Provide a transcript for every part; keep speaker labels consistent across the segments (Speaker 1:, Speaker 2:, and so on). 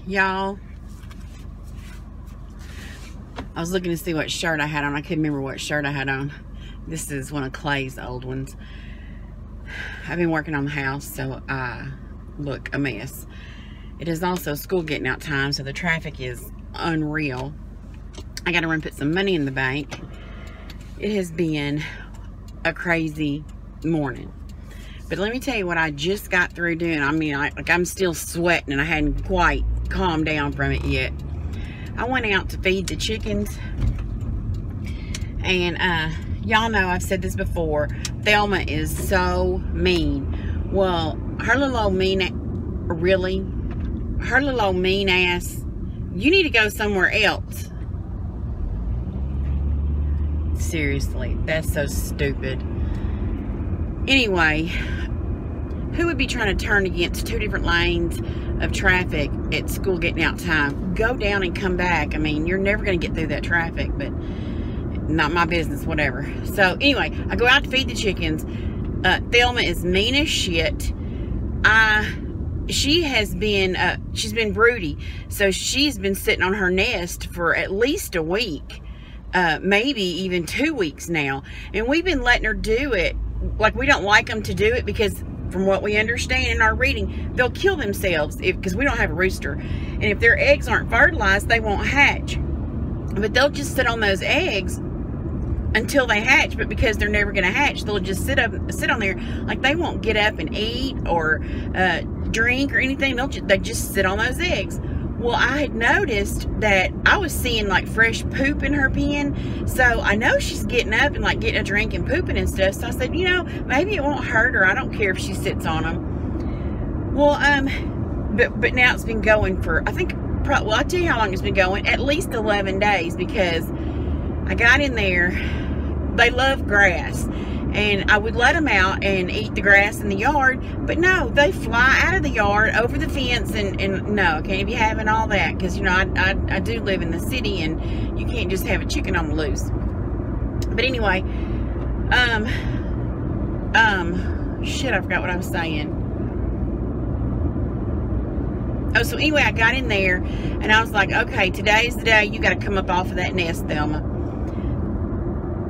Speaker 1: Y'all, I was looking to see what shirt I had on. I couldn't remember what shirt I had on. This is one of Clay's old ones. I've been working on the house, so I look a mess. It is also school getting out time, so the traffic is unreal. I gotta run put some money in the bank. It has been a crazy morning. But let me tell you what I just got through doing. I mean, I'm still sweating and I hadn't quite calmed down from it yet. I went out to feed the chickens. And y'all know I've said this before. Thelma is so mean. Well, her little old mean, really? Her little old mean ass, you need to go somewhere else. Seriously, that's so stupid. Anyway, who would be trying to turn against two different lanes of traffic at school getting out time? Go down and come back. I mean, you're never going to get through that traffic, but not my business, whatever. So anyway, I go out to feed the chickens. Thelma is mean as shit. She has been, she's been broody. So she's been sitting on her nest for at least a week, maybe even 2 weeks now. And we've been letting her do it. Like, we don't like them to do it because from what we understand in our reading, they'll kill themselves because we don't have a rooster. And if their eggs aren't fertilized, they won't hatch. But they'll just sit on those eggs until they hatch. But because they're never going to hatch, they'll just sit on there. Like, they won't get up and eat or drink or anything. They just sit on those eggs. Well, I had noticed that I was seeing like fresh poop in her pen. So I know she's getting up and like getting a drink and pooping and stuff. So I said, you know, maybe it won't hurt her. I don't care if she sits on them. Well, but now it's been going for, I think, well, I'll tell you how long it's been going. At least 11 days, because I got in there. They love grass. And I would let them out and eat the grass in the yard. But no, they fly out of the yard, over the fence, and no, I can't be having all that. Because, you know, I do live in the city, and you can't just have a chicken on the loose. But anyway, shit, I forgot what I was saying. Oh, so anyway, I got in there, and I was like, okay, today's the day you got to come up off of that nest, Thelma.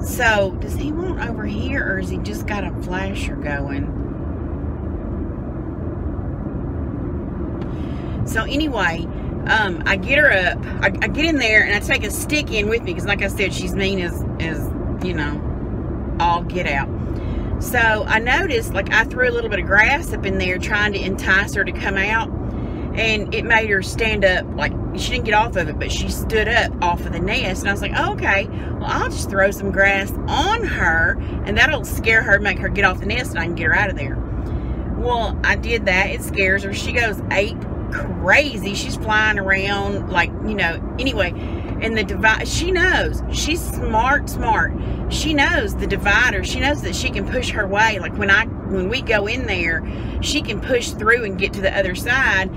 Speaker 1: So, does he want over here, or has he just got a flasher going? So, anyway, I get her up. I get in there, and I take a stick in with me, because like I said, she's mean as, you know, all get out. So, I noticed, like, I threw a little bit of grass up in there, trying to entice her to come out. And it made her stand up, like, she didn't get off of it, but she stood up off of the nest. And I was like, oh, okay, well, I'll just throw some grass on her, and that'll scare her, make her get off the nest, and I can get her out of there. Well, I did that. It scares her. She goes ape crazy. She's flying around, like, you know, anyway. And the divider, she knows. She's smart. She knows the divider. She knows that she can push her way. Like, when we go in there, she can push through and get to the other side.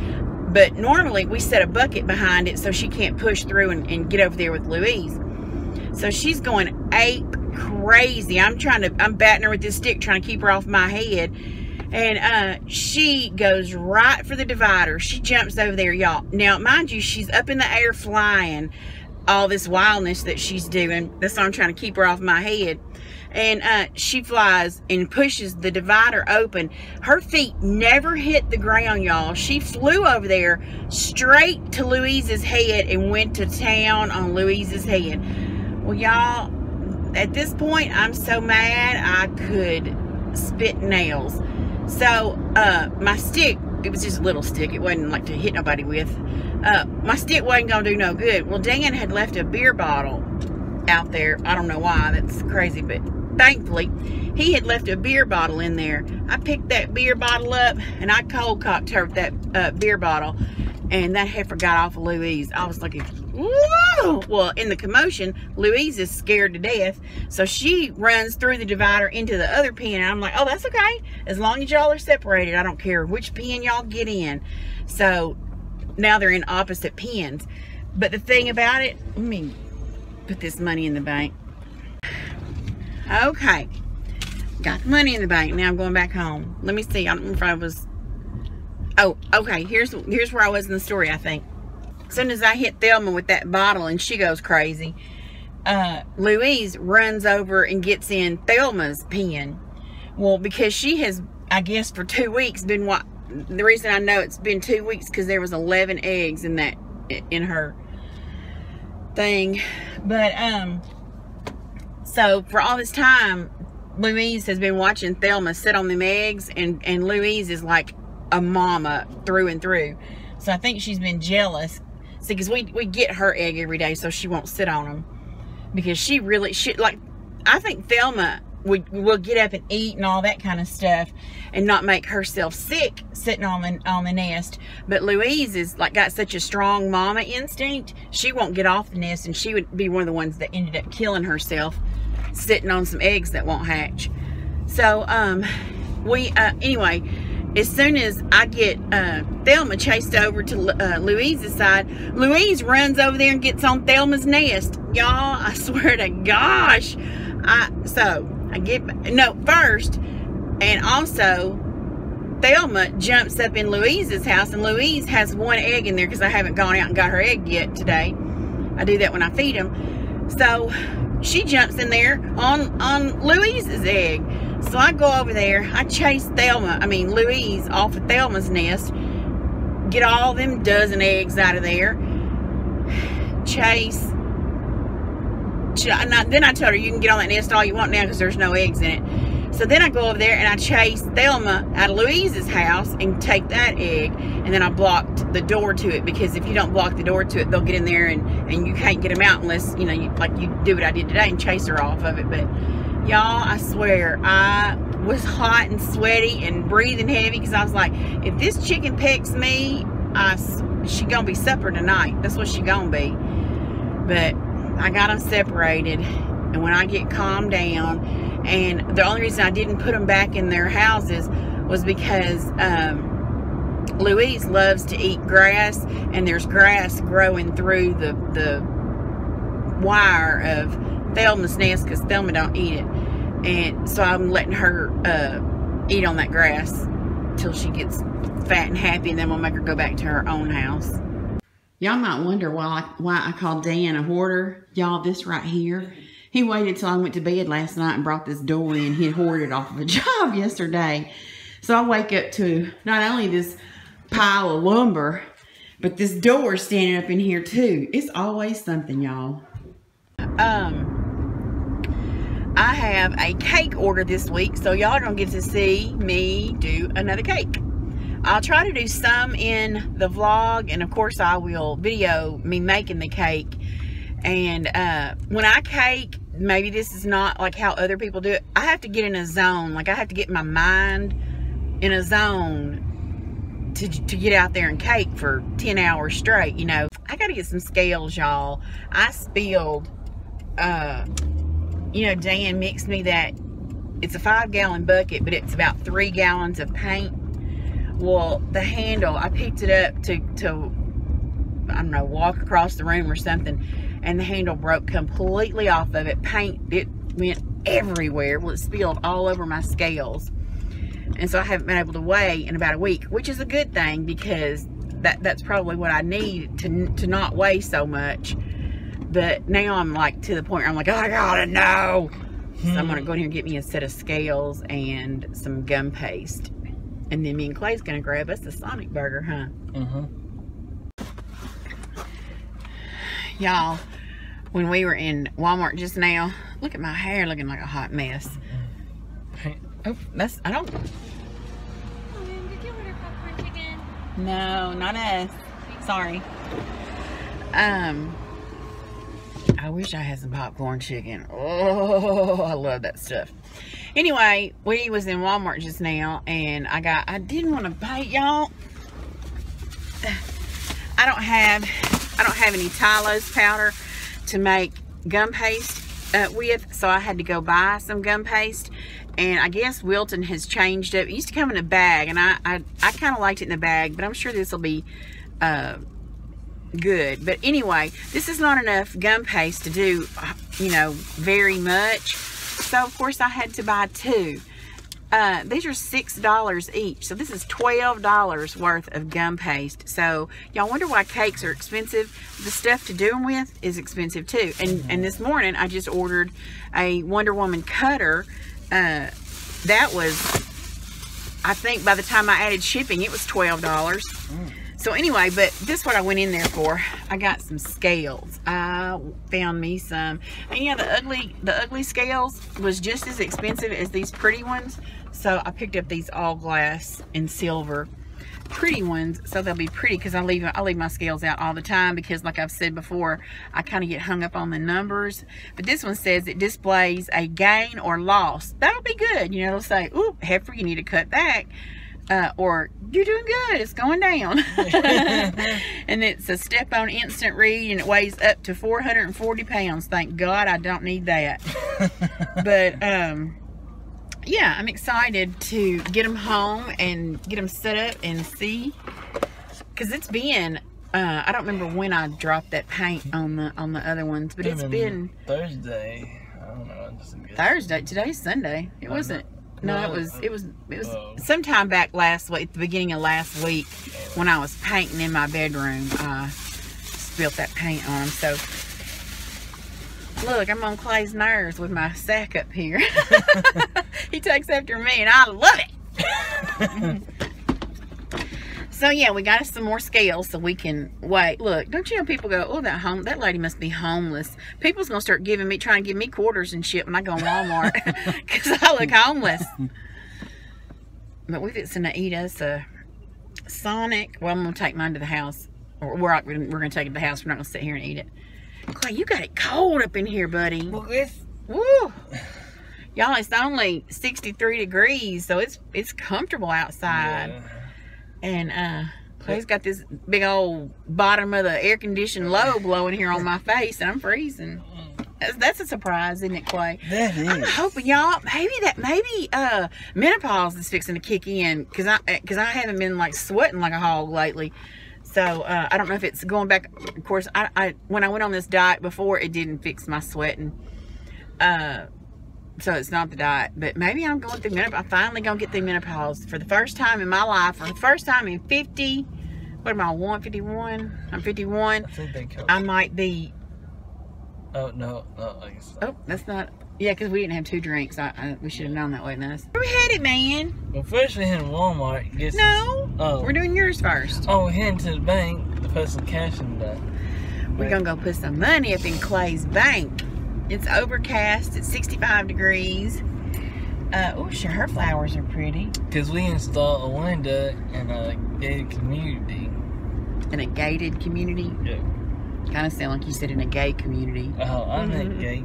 Speaker 1: But normally we set a bucket behind it so she can't push through and get over there with Louise. So she's going ape crazy. I'm batting her with this stick, trying to keep her off my head. And she goes right for the divider. She jumps over there, y'all. Now, mind you, she's up in the air flying. All this wildness that she's doing. That's why I'm trying to keep her off my head. And she flies and pushes the divider open. Her feet never hit the ground, y'all. She flew over there straight to Louise's head and went to town on Louise's head. Well, y'all, at this point, I'm so mad I could spit nails. So, my stick, it was just a little stick. It wasn't like to hit nobody with. My stick wasn't going to do no good. Well, Dan had left a beer bottle out there. I don't know why. That's crazy, but thankfully, he had left a beer bottle in there. I picked that beer bottle up, and I cold cocked her with that beer bottle, and that heifer got off of Louise. I was like, whoa! Well, in the commotion, Louise is scared to death, so she runs through the divider into the other pen, and I'm like, oh, that's okay. As long as y'all are separated, I don't care which pen y'all get in. So now they're in opposite pens. But the thing about it, let me put this money in the bank. Okay, got the money in the bank. Now I'm going back home. Let me see. I don't remember if I was. Oh, okay. Here's where I was in the story, I think. as soon as I hit Thelma with that bottle and she goes crazy, Louise runs over and gets in Thelma's pen. Well, because she has, I guess, for 2 weeks been the reason I know it's been 2 weeks because there was 11 eggs in her thing. But so for all this time, Louise has been watching Thelma sit on them eggs, and Louise is like a mama through and through. So I think she's been jealous. See, because we get her egg every day, so she won't sit on them. Because she like, I think Thelma will get up and eat and all that kind of stuff and not make herself sick sitting on the nest. But Louise is like got such a strong mama instinct, she won't get off the nest, and she would be one of the ones that ended up killing herself sitting on some eggs that won't hatch. So anyway, as soon as I get Thelma chased over to Louise's side, Louise runs over there and gets on Thelma's nest. Y'all, I swear to gosh. First, and also, Thelma jumps up in Louise's house, and Louise has one egg in there because I haven't gone out and got her egg yet today. I do that when I feed them. So she jumps in there on Louise's egg. So I go over there, I chase Louise off of Thelma's nest, get all them dozen eggs out of there, then I told her, you can get on that nest all you want now because there's no eggs in it. So then I go over there and I chase Thelma out of Louise's house and take that egg, and then I blocked the door to it, because if you don't block the door to it, they'll get in there and you can't get them out unless, you do what I did today and chase her off of it. But y'all, I swear, I was hot and sweaty and breathing heavy because I was like, if this chicken pecks me, she gonna be supper tonight. That's what she gonna be. But I got them separated, and when I get calmed down, and the only reason I didn't put them back in their houses was because Louise loves to eat grass, and there's grass growing through the wire of Thelma's nest because Thelma don't eat it. And so I'm letting her eat on that grass till she gets fat and happy, and then we'll make her go back to her own house. Y'all might wonder why I called Dan a hoarder. Y'all, this right here, he waited till I went to bed last night and brought this door in. He had hoarded off of a job yesterday. So I wake up to not only this pile of lumber, but this door standing up in here too. It's always something, y'all. I have a cake order this week, so y'all are gonna get to see me do another cake. I'll try to do some in the vlog, and of course I will video me making the cake. And when I cake, maybe this is not like how other people do it. I have to get in a zone. Like, I have to get my mind in a zone to get out there and cake for 10 hours straight, you know. I gotta get some scales, y'all. I spilled, you know, Dan mixed me that, it's a 5-gallon bucket, but it's about 3 gallons of paint. Well, the handle, I picked it up to I don't know, walk across the room or something, and the handle broke completely off of it. Paint, it went everywhere. Well, it spilled all over my scales. And so I haven't been able to weigh in about a week, which is a good thing, because that's probably what I need to not weigh so much. But now I'm like to the point where I'm like, oh, I gotta know. So I'm gonna go in here and get me a set of scales and some gum paste. And then me and Clay's gonna grab us a Sonic burger, huh? Y'all, when we were in Walmart just now, look at my hair looking like a hot mess. Oh, that's, I don't.
Speaker 2: Did you order popcorn chicken?
Speaker 1: No, not us. Sorry. I wish I had some popcorn chicken. Oh, I love that stuff. Anyway, we was in Walmart just now, and I didn't want to bite, y'all. I don't have any Tylo's powder to make gum paste with, so I had to go buy some gum paste. And I guess Wilton has changed it. It used to come in a bag, and I kind of liked it in the bag, but I'm sure this will be good. But anyway, this is not enough gum paste to do, you know, very much. So of course I had to buy 2. These are $6 each. So this is $12 worth of gum paste. So y'all wonder why cakes are expensive. The stuff to do them with is expensive too. And this morning I just ordered a Wonder Woman cutter. That was, I think by the time I added shipping, it was $12. So anyway, but this is what I went in there for. I got some scales. I found me some. And yeah, the ugly scales was just as expensive as these pretty ones. So I picked up these all glass and silver pretty ones, so they'll be pretty, because I leave my scales out all the time, because like I've said before, I kind of get hung up on the numbers. But this one says it displays a gain or loss. That'll be good. You know, it'll say, ooh, heifer, you need to cut back. Or you're doing good, it's going down. And it's a step-on instant read, and it weighs up to 440 pounds. Thank God I don't need that. But yeah, I'm excited to get them home and get them set up and see, because it's been I don't remember when I dropped that paint on the other ones, but it's been
Speaker 3: Thursday. I don't know.
Speaker 1: Thursday. Today's Sunday. It wasn't. No, it was sometime back last week, at the beginning of last week, when I was painting in my bedroom. I spilt that paint on them. So look, I'm on Clay's nerves with my sack up here. He takes after me, and I love it. So yeah, we got us some more scales so we can weigh. Look, don't you know people go, oh, that lady must be homeless. People's gonna start trying to give me quarters and shit when I go to Walmart, because I look homeless. But we're fixing to eat us a Sonic. Well, I'm gonna take mine to the house, or we're gonna take it to the house. We're not gonna sit here and eat it. Clay, you got it cold up in here, buddy.
Speaker 3: Well,
Speaker 1: woo. Y'all, it's only 63 degrees, so it's comfortable outside. Yeah. And Clay's got this big old bottom of the air conditioned low blowing here on my face, and I'm freezing. That's a surprise, isn't it, Clay?
Speaker 3: That is.
Speaker 1: I'm hoping y'all maybe menopause is fixing to kick in, because I haven't been like sweating like a hog lately. So I don't know if it's going back. Of course, I when I went on this diet before, it didn't fix my sweating. So it's not the diet, but maybe I'm going through menopause. I'm finally gonna get through menopause for the first time in my life, for the first time in 50. What am I, 51? I'm 51. I might be.
Speaker 3: Oh no, I guess.
Speaker 1: Oh, that's not. Yeah, because we didn't have 2 drinks. We should have known that, wasn't us? Where we headed, man?
Speaker 3: Well, first we headed to Walmart.
Speaker 1: We're doing yours first.
Speaker 3: Oh, we're heading to the bank to put some cash in the bank.
Speaker 1: We're gonna go put some money up in Clay's bank. It's overcast. It's 65 degrees. Oh, sure, her flowers are pretty.
Speaker 3: Because we installed a window in a gated community.
Speaker 1: In a gated community?
Speaker 3: Yeah.
Speaker 1: Kind of sound like you said in a gay community.
Speaker 3: Oh, I'm not gay.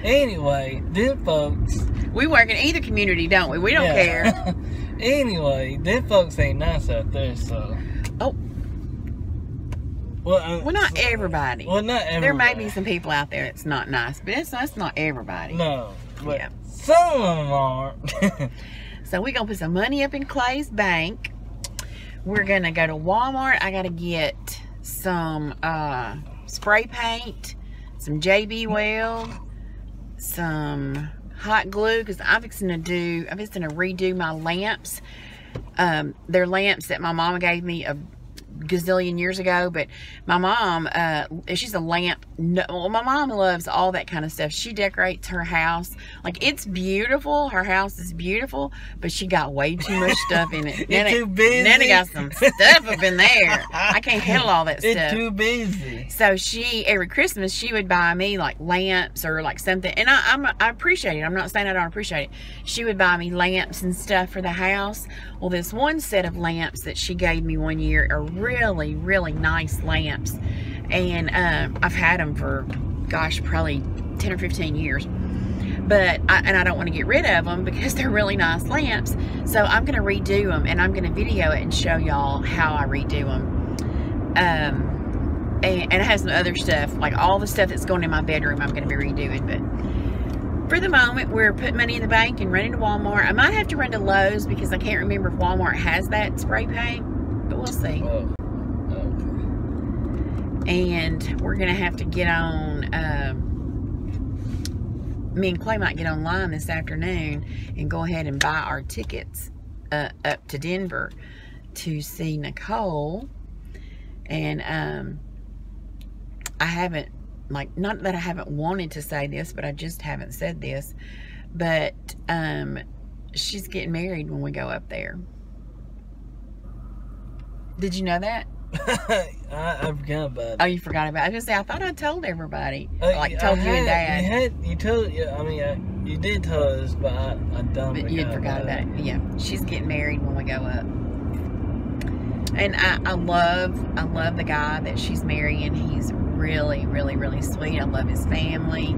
Speaker 3: Anyway, them folks. We
Speaker 1: work in either community, don't we? We don't care.
Speaker 3: Anyway, them folks ain't nice out there, so.
Speaker 1: Oh. Well, not everybody.
Speaker 3: Well, not everybody.
Speaker 1: There may be some people out there that's not nice, but that's not everybody.
Speaker 3: No. But yeah. Some of them aren't.
Speaker 1: So we're going to put some money up in Clay's bank. We're going to go to Walmart. I got to get some spray paint, some JB Weld, some hot glue, because I'm fixing to redo my lamps. They're lamps that my mama gave me a gazillion years ago, but my mom, she's a lamp. Well, my mom loves all that kind of stuff. She decorates her house. Like, it's beautiful. Her house is beautiful, but she got way too much stuff in it.
Speaker 3: It's too busy.
Speaker 1: Nana got some stuff up in there. I can't handle all that stuff.
Speaker 3: It's too busy.
Speaker 1: So every Christmas, she would buy me like lamps or like something, and I appreciate it. I'm not saying I don't appreciate it. She would buy me lamps and stuff for the house. Well, this one set of lamps that she gave me one year are really, really nice lamps, and I've had them for, gosh, probably 10 or 15 years, but I don't want to get rid of them because they're really nice lamps. So I'm going to redo them, and I'm going to video it and show y'all how I redo them. And it has some other stuff, like all the stuff that's going in my bedroom I'm going to be redoing. But for the moment, we're putting money in the bank and running to Walmart. I might have to run to Lowe's because I can't remember if Walmart has that spray paint, but we'll see.
Speaker 3: Oh, okay.
Speaker 1: And we're going to have to get on me and Clay might get online this afternoon and go ahead and buy our tickets up to Denver to see Nicole. And I haven't, like, not that I haven't wanted to say this, but I just haven't said this, but she's getting married when we go up there. Did you know that?
Speaker 3: I forgot about it.
Speaker 1: Oh, you forgot about it? I was gonna say, I thought I told everybody. Like, told you and Dad.
Speaker 3: You did tell us, but I don't.
Speaker 1: But you forgot about it. Yeah, she's getting married when we go up. And I love the guy that she's marrying. He's really, really, really sweet. I love his family.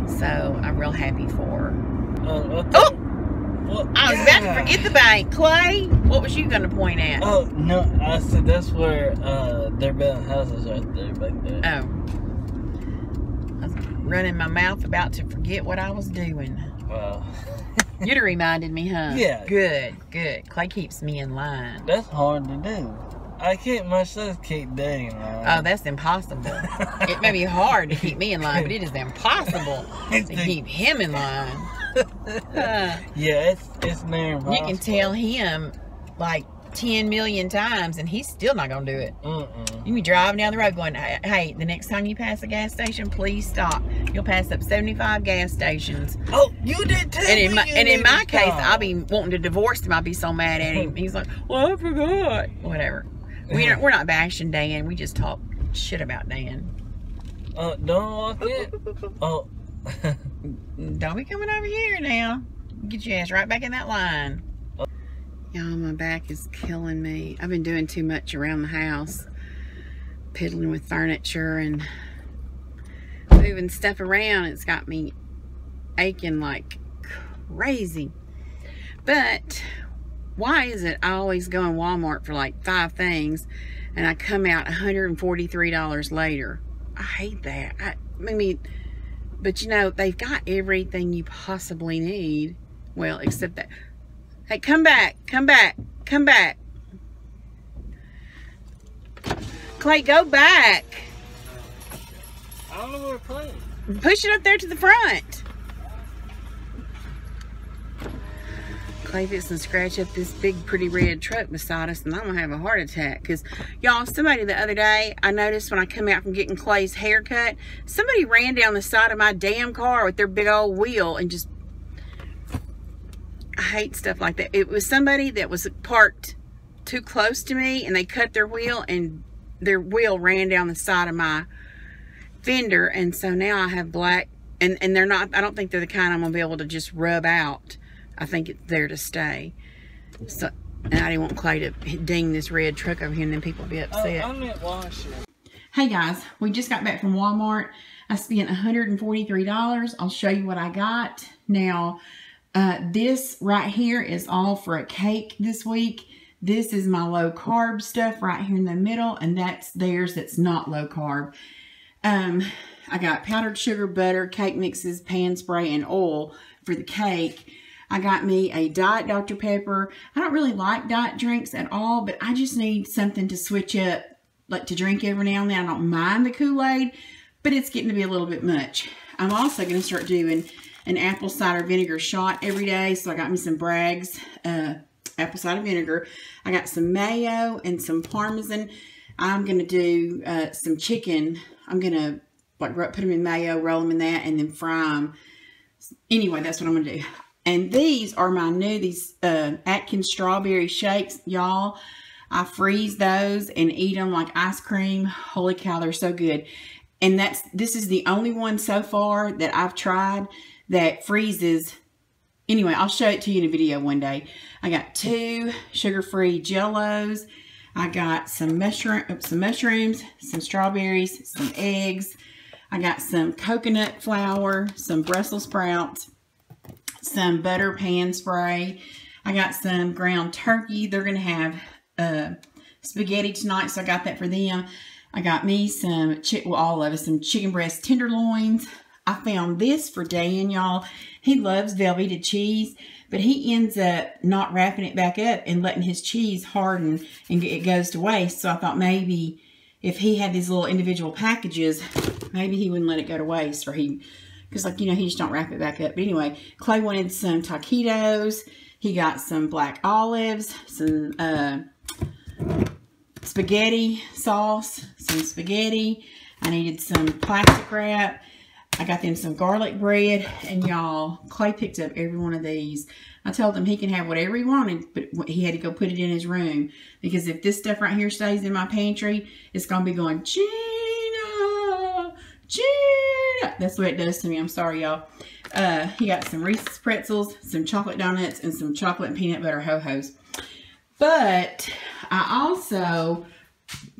Speaker 1: So I'm real happy for her.
Speaker 3: Well,
Speaker 1: I was about to forget the bank. Clay, what was you going to point at?
Speaker 3: Oh, no, I said that's where they're building houses right there, back there.
Speaker 1: Oh. I was running my mouth about to forget what I was doing.
Speaker 3: Wow.
Speaker 1: You'd have reminded me, huh?
Speaker 3: Yeah.
Speaker 1: Good, good. Clay keeps me in line.
Speaker 3: That's hard to do. I can't myself keep Daddy in line.
Speaker 1: Oh, that's impossible. It may be hard to keep me in line, but it is impossible to keep him in line.
Speaker 3: Yeah, it's near impossible.
Speaker 1: You can tell him like 10 million times and he's still not gonna do it. You can be driving down the road going, hey, the next time you pass a gas station, please stop. You'll pass up 75 gas stations.
Speaker 3: Oh, you did too.
Speaker 1: And in my case, I'll be wanting to divorce him. I'll be so mad at him. He's like, well, I forgot. Whatever. We're not bashing Dan. We just talk shit about Dan.
Speaker 3: Don't walk in. Oh.
Speaker 1: Don't be coming over here now. Get your ass right back in that line. Y'all, my back is killing me. I've been doing too much around the house. Piddling with furniture and moving stuff around. It's got me aching like crazy. But why is it I always go in Walmart for like 5 things and I come out $143 later? I hate that. I mean, but you know, they've got everything you possibly need. Well, except that. Hey, come back, come back, come back. Clay, go back.
Speaker 3: I don't know where Clay is.
Speaker 1: Push it up there to the front. Clay fits and scratch up this big pretty red truck beside us and I'm gonna have a heart attack. Because y'all, somebody the other day, I noticed when I come out from getting Clay's haircut, somebody ran down the side of my damn car with their big old wheel and just, I hate stuff like that. It was somebody that was parked too close to me and they cut their wheel and their wheel ran down the side of my fender, and so now I have black, and they're not, I don't think they're the kind I'm gonna be able to just rub out. I think it's there to stay. So, and I didn't want Clay to ding this red truck over here and then people be upset.
Speaker 3: Oh, I'm at Washington.
Speaker 1: Hey guys, we just got back from Walmart. I spent $143. I'll show you what I got. Now, this right here is all for a cake this week. This is my low carb stuff right here in the middle, and that's theirs that's not low carb. I got powdered sugar, butter, cake mixes, pan spray, and oil for the cake. I got me a Diet Dr. Pepper. I don't really like diet drinks at all, but I just need something to switch up, like to drink every now and then. I don't mind the Kool-Aid, but it's getting to be a little bit much. I'm also going to start doing an apple cider vinegar shot every day. So I got me some Bragg's apple cider vinegar. I got some mayo and some Parmesan. I'm going to do some chicken. I'm going to like put them in mayo, roll them in that, and then fry them. Anyway, that's what I'm going to do. And these are my new, Atkins strawberry shakes, y'all. I freeze those and eat them like ice cream. Holy cow, they're so good. And this is the only one so far that I've tried that freezes. Anyway, I'll show it to you in a video one day. I got 2 sugar-free Jell-Os. I got some mushrooms, some strawberries, some eggs. I got some coconut flour, some Brussels sprouts, some butter pan spray. I got some ground turkey. They're going to have spaghetti tonight, so I got that for them. I got me some, all of us, some chicken breast tenderloins. I found this for Dan, y'all. He loves Velveeta cheese, but he ends up not wrapping it back up and letting his cheese harden and it goes to waste. So I thought maybe if he had these little individual packages, maybe he wouldn't let it go to waste, or he because, like, you know, he just don't wrap it back up. But anyway, Clay wanted some taquitos. He got some black olives, some spaghetti sauce, some spaghetti. I needed some plastic wrap. I got them some garlic bread, and y'all, Clay picked up every one of these. I told him he can have whatever he wanted, but he had to go put it in his room, because if this stuff right here stays in my pantry, it's going to be going, Gina, Gina. That's what it does to me. I'm sorry, y'all. He got some Reese's pretzels, some chocolate donuts, and some chocolate and peanut butter ho-hos. But I also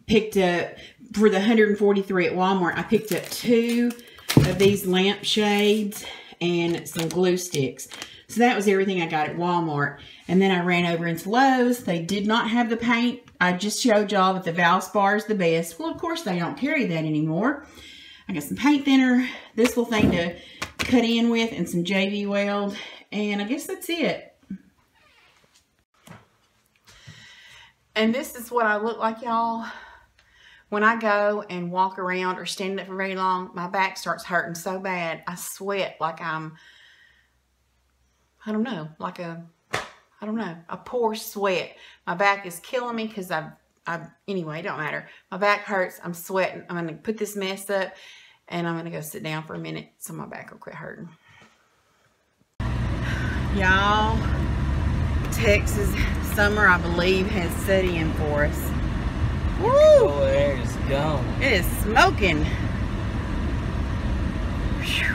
Speaker 1: picked up, for the $143 at Walmart, I picked up 2 of these lamp shades and some glue sticks. So that was everything I got at Walmart. And then I ran over into Lowe's. They did not have the paint. I just showed y'all that the Valspar is the best. Well, of course, they don't carry that anymore. I got some paint thinner, this little thing to cut in with, and some JV Weld. And I guess that's it. And this is what I look like, y'all. When I go and walk around or stand up for very long, my back starts hurting so bad. I sweat like I'm, I don't know, a poor sweat. My back is killing me because anyway, it don't matter. My back hurts. I'm sweating. I'm going to put this mess up, and I'm going to go sit down for a minute so my back will quit hurting. Y'all, Texas summer, I believe, has set in for us. Woo!
Speaker 3: Oh, air is gone.
Speaker 1: It is smoking. Whew.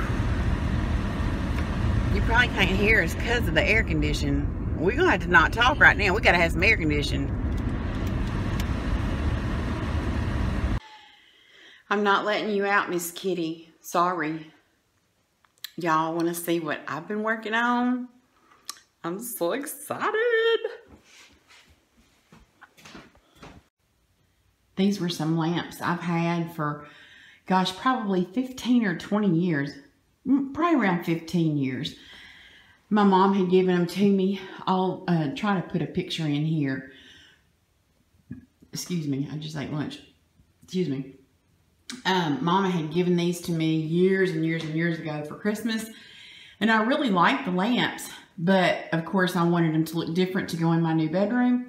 Speaker 1: You probably can't hear us because of the air condition. We're going to have to not talk right now. We got to have some air condition. I'm not letting you out, Miss Kitty. Sorry. Y'all want to see what I've been working on? I'm so excited. These were some lamps I've had for, gosh, probably 15 or 20 years. Probably around 15 years. My mom had given them to me. I'll try to put a picture in here. Excuse me, I just ate lunch. Excuse me. Mama had given these to me years and years and years ago for Christmas. And I really liked the lamps. But, of course, I wanted them to look different to go in my new bedroom.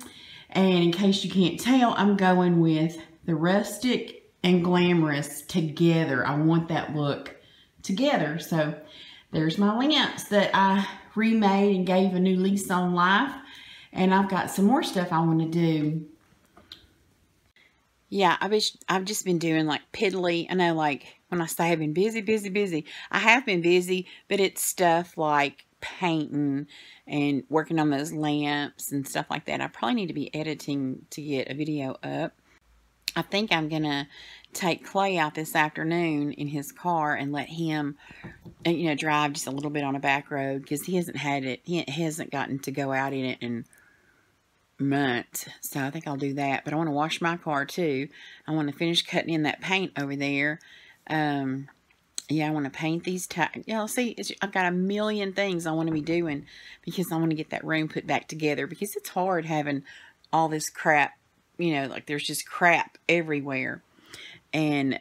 Speaker 1: And in case you can't tell, I'm going with the rustic and glamorous together. I want that look together. So there's my lamps that I remade and gave a new lease on life. And I've got some more stuff I want to do. Yeah, I've just been doing like piddly. I know, like, when I say I've been busy. I have been busy, but it's stuff like painting and working on those lamps and stuff like that. I probably need to be editing to get a video up. I think I'm gonna take Clay out this afternoon in his car and let him, you know, drive just a little bit on a back road, because he hasn't gotten to go out in it in months. So I think I'll do that. But I want to wash my car too. I want to finish cutting in that paint over there. Yeah, I want to paint these tires. You know, see, I've got a million things I want to be doing, because I want to get that room put back together, because it's hard having all this crap, you know, like there's just crap everywhere. And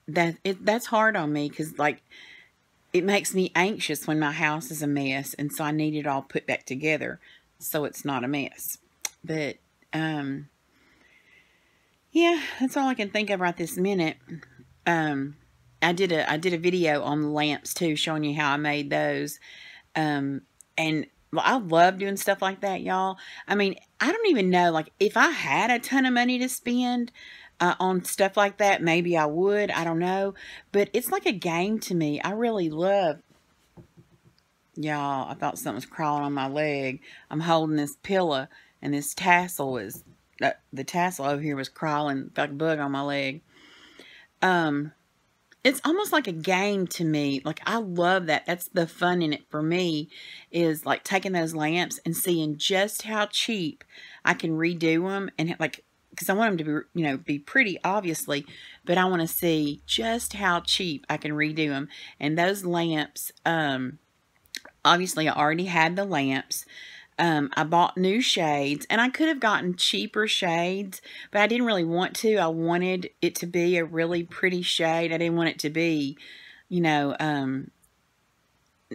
Speaker 1: that's hard on me, because, like, it makes me anxious when my house is a mess. And so I need it all put back together so it's not a mess. But, yeah, that's all I can think of right this minute. I did a video on the lamps too, showing you how I made those. And I love doing stuff like that, y'all. I mean, I don't even know, like, if I had a ton of money to spend on stuff like that, maybe I would. I don't know. But it's like a game to me. I really love. Y'all, I thought something was crawling on my leg. I'm holding this pillow, and this tassel was, the tassel over here was crawling like a bug on my leg. It's almost like a game to me. Like, I love that. That's the fun in it for me, is like taking those lamps and seeing just how cheap I can redo them. And like, because I want them to be, you know, be pretty, obviously, but I want to see just how cheap I can redo them. And those lamps, obviously I already had the lamps. I bought new shades, and I could have gotten cheaper shades, but I didn't really want to. I wanted it to be a really pretty shade. I didn't want it to be you know, I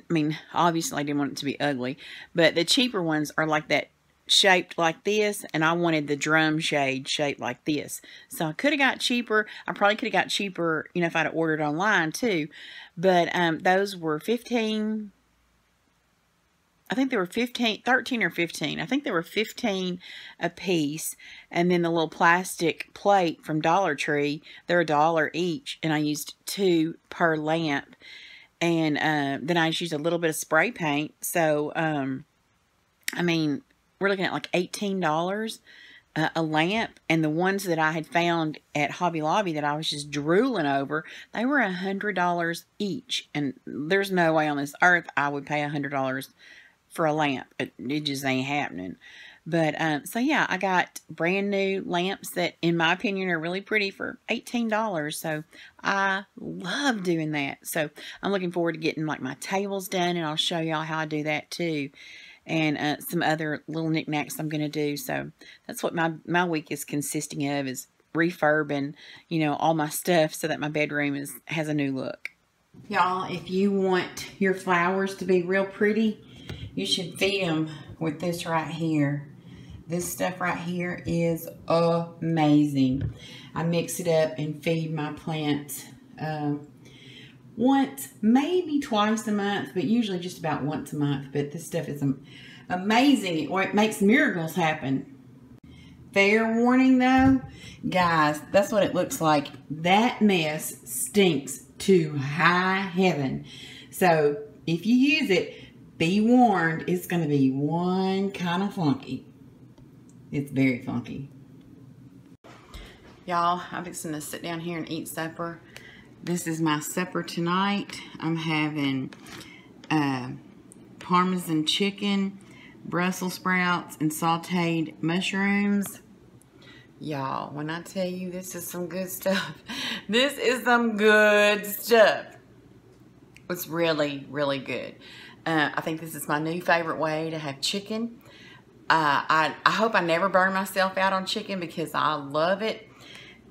Speaker 1: mean, obviously I didn't want it to be ugly, but the cheaper ones are like that, shaped like this, and I wanted the drum shade shaped like this. So I could have got cheaper. I probably could have got cheaper, you know, if I'd have ordered online too. But those were 15. I think they were 13 or 15. I think they were 15 a piece. And then the little plastic plate from Dollar Tree, they're $1 each. And I used 2 per lamp. And then I just used a little bit of spray paint. So, I mean, we're looking at like $18 a lamp. And the ones that I had found at Hobby Lobby that I was just drooling over, they were $100 each. And there's no way on this earth I would pay $100 for a lamp. It just ain't happening. But, so yeah, I got brand new lamps that, in my opinion, are really pretty for $18. So I love doing that. So I'm looking forward to getting like my tables done, and I'll show y'all how I do that too. And some other little knickknacks I'm going to do. So that's what my week is consisting of, is refurbing, you know, all my stuff so that my bedroom has a new look. Y'all, if you want your flowers to be real pretty, you should feed them with this right here. This stuff right here is amazing. I mix it up and feed my plants once, maybe twice a month, but usually just about once a month. But this stuff is amazing. It makes miracles happen. Fair warning though, guys, that's what it looks like. That mess stinks to high heaven. So if you use it, be warned, it's going to be one kind of funky. It's very funky. Y'all, I'm fixing to sit down here and eat supper. This is my supper tonight. I'm having Parmesan chicken, Brussels sprouts, and sauteed mushrooms. Y'all, when I tell you this is some good stuff, this is some good stuff. It's really, really good. I think this is my new favorite way to have chicken. I hope I never burn myself out on chicken because I love it.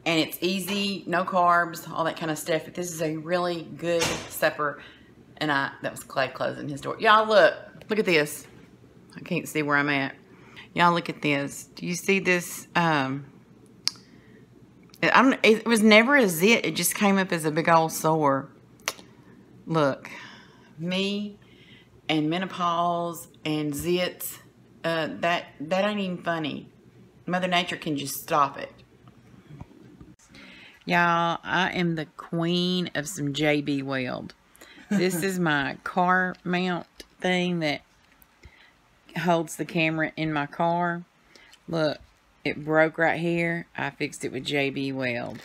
Speaker 1: And it's easy, no carbs, all that kind of stuff. But this is a really good supper. And that was Clay closing his door. Y'all look at this. I can't see where I'm at. Y'all look at this. Do you see this? It was never a zit. It just came up as a big old sore. Look, me and menopause and zits, that ain't even funny. Mother Nature can just stop it. Y'all, I am the queen of some JB Weld. This is my car mount thing that holds the camera in my car. Look, it broke right here. I fixed it with JB Weld.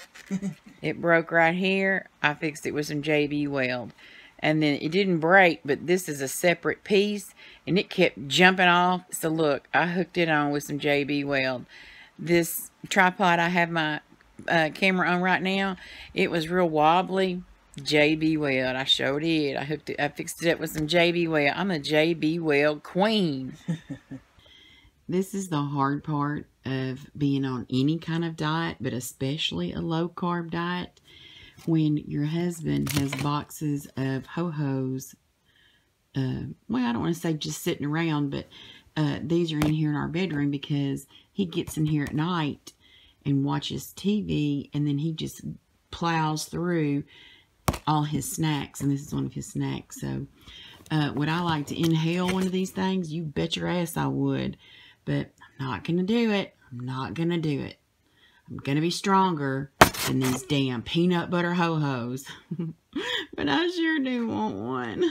Speaker 1: It broke right here. I fixed it with some JB Weld. And then it didn't break, but this is a separate piece, and it kept jumping off. So look, I hooked it on with some JB Weld. This tripod I have my camera on right now, it was real wobbly. JB Weld, I sure did. I fixed it up with some JB Weld. I'm a JB Weld queen. This is the hard part of being on any kind of diet, but especially a low-carb diet. When your husband has boxes of ho-hos, well, I don't want to say just sitting around, but these are in here in our bedroom because he gets in here at night and watches TV, and then he just plows through all his snacks, and this is one of his snacks. So would I like to inhale one of these things? You bet your ass I would, but I'm not going to do it. I'm not going to do it. I'm going to be stronger than these damn peanut butter ho-hos. But I sure do want one.